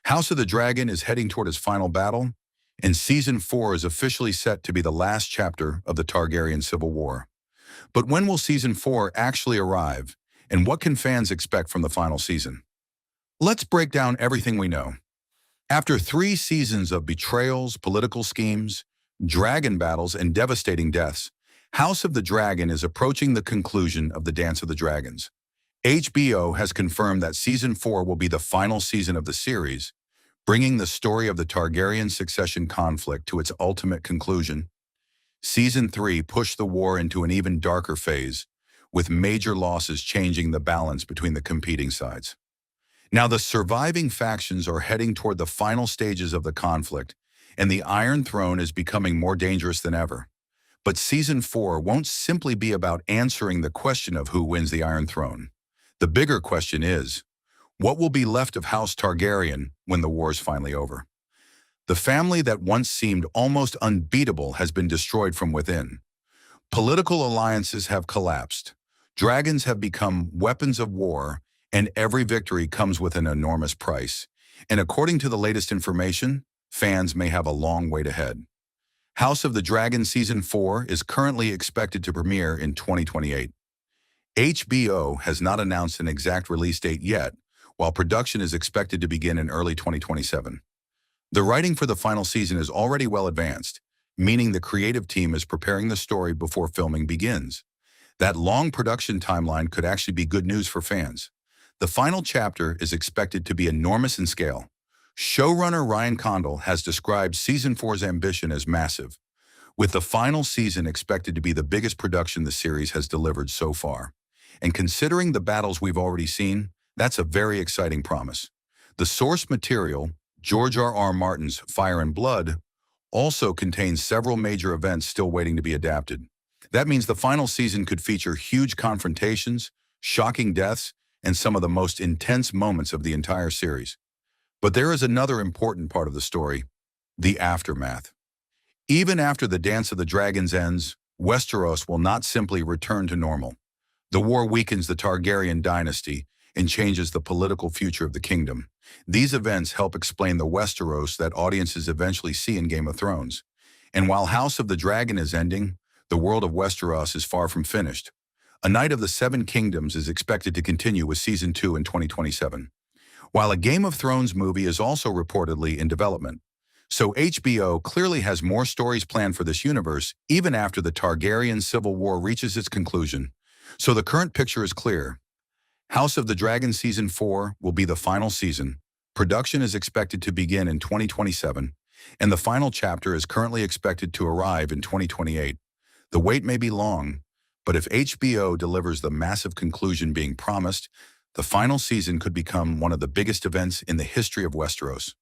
House of the Dragon is heading toward its final battle, and Season 4 is officially set to be the last chapter of the Targaryen Civil War. But when will Season 4 actually arrive, and what can fans expect from the final season? Let's break down everything we know. After 3 seasons of betrayals, political schemes, dragon battles, and devastating deaths, House of the Dragon is approaching the conclusion of the Dance of the Dragons. HBO has confirmed that Season 4 will be the final season of the series, bringing the story of the Targaryen succession conflict to its ultimate conclusion. Season 3 pushed the war into an even darker phase, with major losses changing the balance between the competing sides. Now, the surviving factions are heading toward the final stages of the conflict, and the Iron Throne is becoming more dangerous than ever. But Season 4 won't simply be about answering the question of who wins the Iron Throne. The bigger question is, what will be left of House Targaryen when the war is finally over? The family that once seemed almost unbeatable has been destroyed from within. Political alliances have collapsed. Dragons have become weapons of war, and every victory comes with an enormous price. And according to the latest information, fans may have a long wait ahead. House of the Dragon Season 4 is currently expected to premiere in 2028. HBO has not announced an exact release date yet, while production is expected to begin in early 2027. The writing for the final season is already well advanced, meaning the creative team is preparing the story before filming begins. That long production timeline could actually be good news for fans. The final chapter is expected to be enormous in scale. Showrunner Ryan Condal has described Season 4's ambition as massive, with the final season expected to be the biggest production the series has delivered so far. And considering the battles we've already seen, that's a very exciting promise. The source material, George R.R. Martin's Fire and Blood, also contains several major events still waiting to be adapted. That means the final season could feature huge confrontations, shocking deaths, and some of the most intense moments of the entire series. But there is another important part of the story, the aftermath. Even after the Dance of the Dragons ends, Westeros will not simply return to normal. The war weakens the Targaryen dynasty and changes the political future of the kingdom. These events help explain the Westeros that audiences eventually see in Game of Thrones. And while House of the Dragon is ending, the world of Westeros is far from finished. A Night of the Seven Kingdoms is expected to continue with Season 2 in 2027, while a Game of Thrones movie is also reportedly in development. So HBO clearly has more stories planned for this universe even after the Targaryen Civil War reaches its conclusion. So the current picture is clear. House of the Dragon Season 4 will be the final season. Production is expected to begin in 2027, and the final chapter is currently expected to arrive in 2028. The wait may be long, but if HBO delivers the massive conclusion being promised, the final season could become one of the biggest events in the history of Westeros.